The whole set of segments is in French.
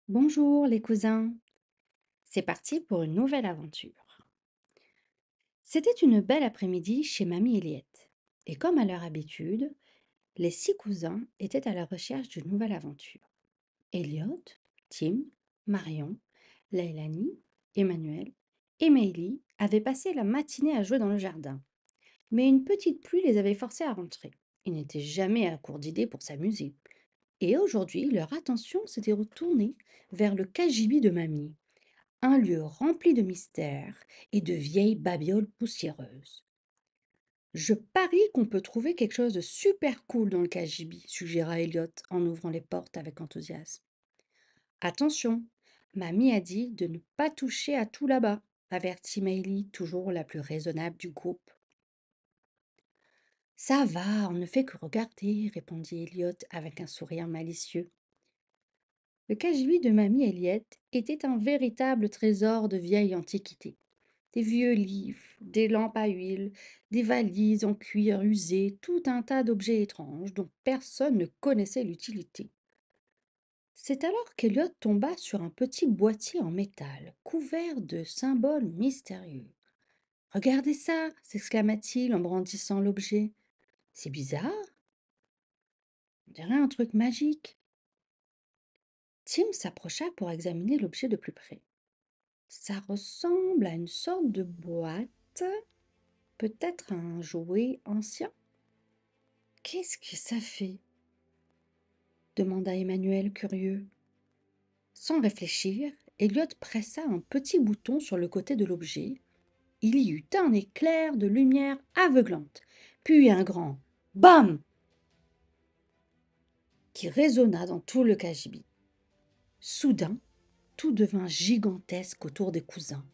Bonjour les cousins, c'est parti pour une nouvelle aventure. C'était une belle après-midi chez Mamie Eliette. Et comme à leur habitude, les 6 cousins étaient à la recherche d'une nouvelle aventure. Elliot, Tim, Marion, Leilani, Emmanuel et Meili avaient passé la matinée à jouer dans le jardin. Mais une petite pluie les avait forcés à rentrer. Ils n'étaient jamais à court d'idées pour s'amuser. Et aujourd'hui, leur attention s'était retournée vers le cagibi de Mamie. Un lieu rempli de mystères et de vieilles babioles poussiéreuses. Je parie qu'on peut trouver quelque chose de super cool dans le KGB, suggéra Elliot en ouvrant les portes avec enthousiasme. Attention, mamie a dit de ne pas toucher à tout là-bas, avertit Meili, toujours la plus raisonnable du groupe. Ça va, on ne fait que regarder, répondit Elliot avec un sourire malicieux. Le KGB de mamie Elliott était un véritable trésor de vieille antiquité. Des vieux livres, des lampes à huile, des valises en cuir usé, tout un tas d'objets étranges dont personne ne connaissait l'utilité. C'est alors qu'Eliot tomba sur un petit boîtier en métal, couvert de symboles mystérieux. Regardez ça, s'exclama-t-il en brandissant l'objet. C'est bizarre, on dirait un truc magique. Tim s'approcha pour examiner l'objet de plus près. Ça ressemble à une sorte de boîte, peut-être un jouet ancien. Qu'est-ce que ça fait? Demanda Emmanuel, curieux. Sans réfléchir, Elliot pressa un petit bouton sur le côté de l'objet. Il y eut un éclair de lumière aveuglante, puis un grand bam qui résonna dans tout le cagibi. Soudain, tout devint gigantesque autour des cousins.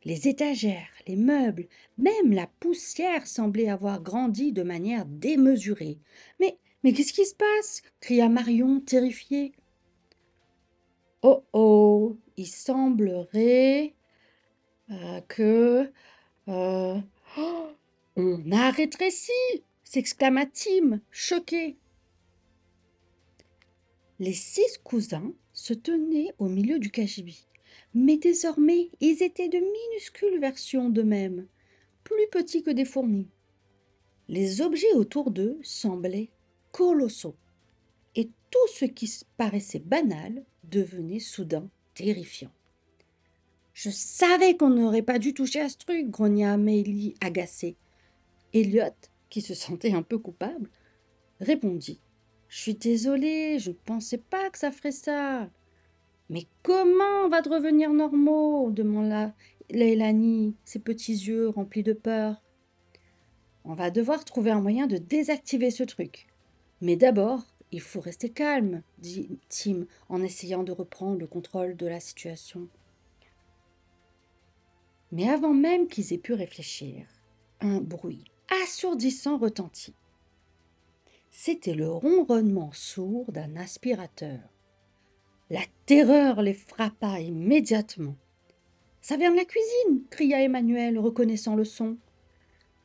Les étagères, les meubles, même la poussière semblaient avoir grandi de manière démesurée. Mais qu'est-ce qui se passe? Cria Marion, terrifiée. Oh oh, il semblerait que euh, oh, on a rétréci, s'exclama Tim, choqué. Les 6 cousins se tenaient au milieu du cagibi, mais désormais ils étaient de minuscules versions d'eux-mêmes, plus petits que des fourmis. Les objets autour d'eux semblaient colossaux, et tout ce qui paraissait banal devenait soudain terrifiant. Je savais qu'on n'aurait pas dû toucher à ce truc, grogna Amélie, agacée. Elliot, qui se sentait un peu coupable, répondit. Je suis désolée, je ne pensais pas que ça ferait ça. Mais comment on va revenir normaux demanda Leilani, ses petits yeux remplis de peur. On va devoir trouver un moyen de désactiver ce truc. Mais d'abord, il faut rester calme, dit Tim en essayant de reprendre le contrôle de la situation. Mais avant même qu'ils aient pu réfléchir, un bruit assourdissant retentit. C'était le ronronnement sourd d'un aspirateur. La terreur les frappa immédiatement. Ça vient de la cuisine, cria Emmanuel, reconnaissant le son.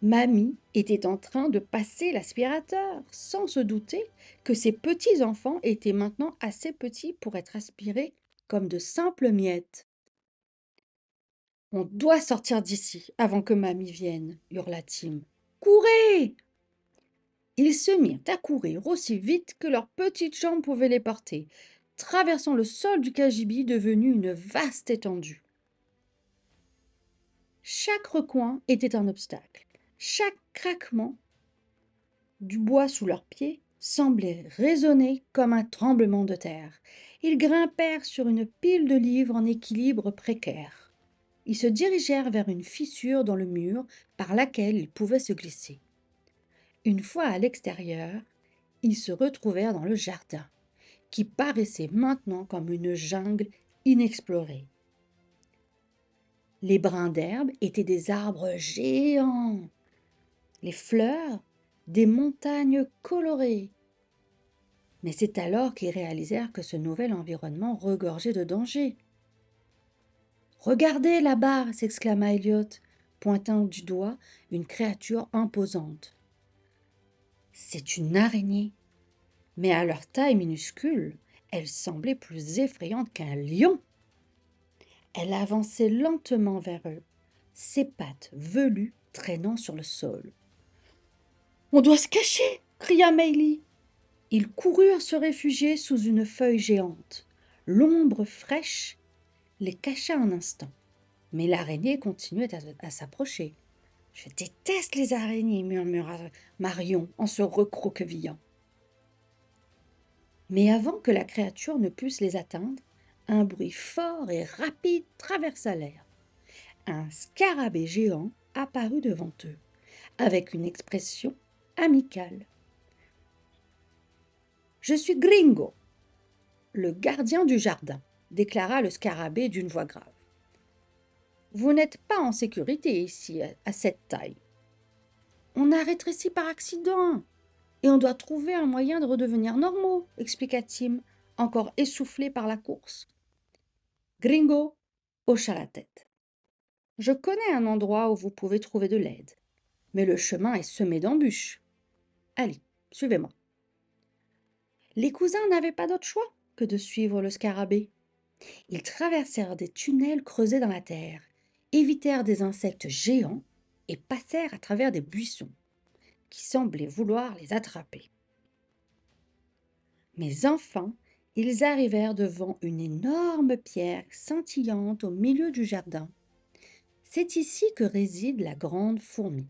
Mamie était en train de passer l'aspirateur, sans se douter que ses petits-enfants étaient maintenant assez petits pour être aspirés comme de simples miettes. On doit sortir d'ici avant que Mamie vienne, hurla Tim. Courez! Ils se mirent à courir aussi vite que leurs petites jambes pouvaient les porter, traversant le sol du cagibi devenu une vaste étendue. Chaque recoin était un obstacle. Chaque craquement du bois sous leurs pieds semblait résonner comme un tremblement de terre. Ils grimpèrent sur une pile de livres en équilibre précaire. Ils se dirigèrent vers une fissure dans le mur par laquelle ils pouvaient se glisser. Une fois à l'extérieur, ils se retrouvèrent dans le jardin, qui paraissait maintenant comme une jungle inexplorée. Les brins d'herbe étaient des arbres géants, les fleurs des montagnes colorées. Mais c'est alors qu'ils réalisèrent que ce nouvel environnement regorgeait de dangers. Regardez là-bas, s'exclama Elliot, pointant du doigt une créature imposante. C'est une araignée, mais à leur taille minuscule, Elle semblait plus effrayante qu'un lion. Elle avançait lentement vers eux, ses pattes velues traînant sur le sol. On doit se cacher, cria Meili. Ils coururent se réfugier sous une feuille géante. L'ombre fraîche les cacha un instant, mais l'araignée continuait à s'approcher. Je déteste les araignées, murmura Marion en se recroquevillant. Mais avant que la créature ne puisse les atteindre, un bruit fort et rapide traversa l'air. Un scarabée géant apparut devant eux, avec une expression amicale. « Je suis Gringo, le gardien du jardin, » déclara le scarabée d'une voix grave. « Vous n'êtes pas en sécurité ici, à cette taille. On a rétréci par accident, et on doit trouver un moyen de redevenir normaux, expliqua Tim, encore essoufflé par la course. Gringo hocha la tête. Je connais un endroit où vous pouvez trouver de l'aide, mais le chemin est semé d'embûches. Allez, suivez-moi. Les cousins n'avaient pas d'autre choix que de suivre le scarabée. Ils traversèrent des tunnels creusés dans la terre, évitèrent des insectes géants et passèrent à travers des buissons qui semblaient vouloir les attraper. Mais enfin, ils arrivèrent devant une énorme pierre scintillante au milieu du jardin. C'est ici que réside la grande fourmi.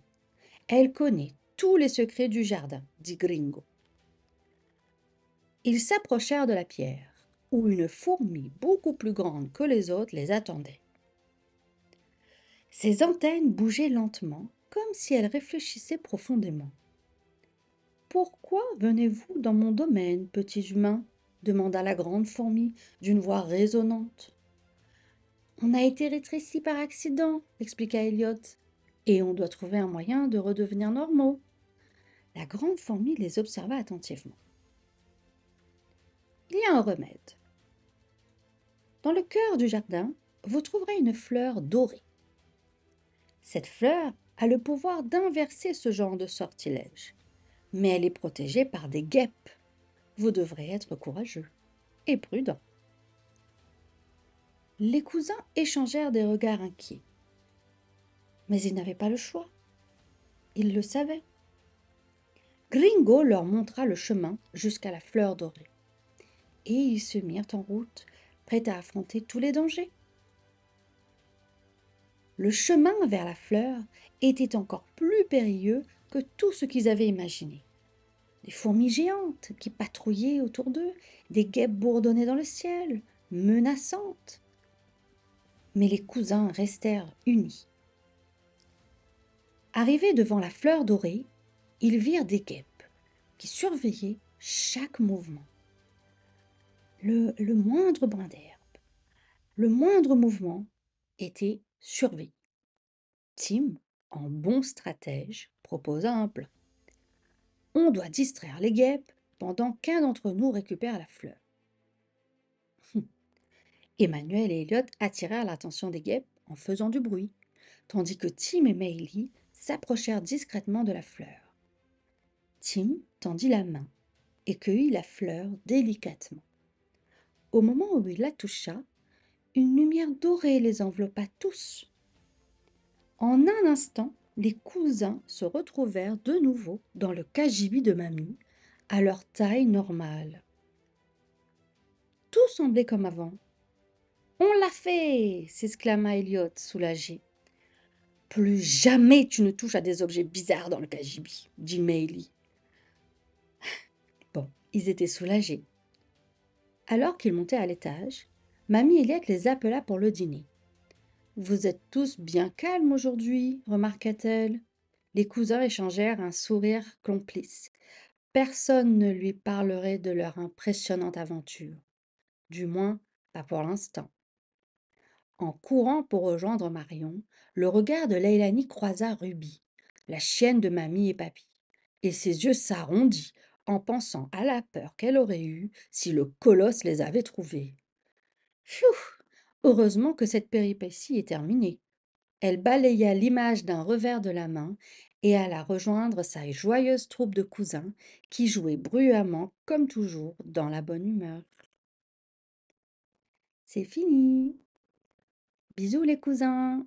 Elle connaît tous les secrets du jardin, dit Gringo. Ils s'approchèrent de la pierre, où une fourmi beaucoup plus grande que les autres les attendait. Ses antennes bougeaient lentement, comme si elle réfléchissait profondément. « Pourquoi venez-vous dans mon domaine, petits humains ?» demanda la grande fourmi d'une voix résonnante. « On a été rétrécis par accident, » expliqua Elliot, « et on doit trouver un moyen de redevenir normaux. » La grande fourmi les observa attentivement. « Il y a un remède. Dans le cœur du jardin, vous trouverez une fleur dorée. Cette fleur a le pouvoir d'inverser ce genre de sortilège, mais elle est protégée par des guêpes. Vous devrez être courageux et prudent. » Les cousins échangèrent des regards inquiets. Mais ils n'avaient pas le choix. Ils le savaient. Gringo leur montra le chemin jusqu'à la fleur dorée. Et ils se mirent en route, prêts à affronter tous les dangers. Le chemin vers la fleur était encore plus périlleux que tout ce qu'ils avaient imaginé. Des fourmis géantes qui patrouillaient autour d'eux, des guêpes bourdonnaient dans le ciel, menaçantes. Mais les cousins restèrent unis. Arrivés devant la fleur dorée, ils virent des guêpes qui surveillaient chaque mouvement. Le moindre brin d'herbe, le moindre mouvement était surveillé. Tim, en bon stratège, proposa un plan. On doit distraire les guêpes pendant qu'un d'entre nous récupère la fleur. Emmanuel et Elliot attirèrent l'attention des guêpes en faisant du bruit, tandis que Tim et Meili s'approchèrent discrètement de la fleur. Tim tendit la main et cueillit la fleur délicatement. Au moment où il la toucha, une lumière dorée les enveloppa tous. En un instant, les cousins se retrouvèrent de nouveau dans le cagibi de mamie, à leur taille normale. Tout semblait comme avant. « On l'a fait !» s'exclama Elliot, soulagé. « Plus jamais tu ne touches à des objets bizarres dans le cagibi, » dit Meili. Bon, ils étaient soulagés. Alors qu'ils montaient à l'étage, mamie Elliot les appela pour le dîner. « Vous êtes tous bien calmes aujourd'hui, remarqua-t-elle. Les cousins échangèrent un sourire complice. Personne ne lui parlerait de leur impressionnante aventure. Du moins, pas pour l'instant. En courant pour rejoindre Marion, le regard de Leilani croisa Ruby, la chienne de mamie et papy, et ses yeux s'arrondit en pensant à la peur qu'elle aurait eue si le colosse les avait trouvés. Pfiou! Heureusement que cette péripétie est terminée. Elle balaya l'image d'un revers de la main et alla rejoindre sa joyeuse troupe de cousins qui jouaient bruyamment comme toujours dans la bonne humeur. C'est fini. Bisous les cousins.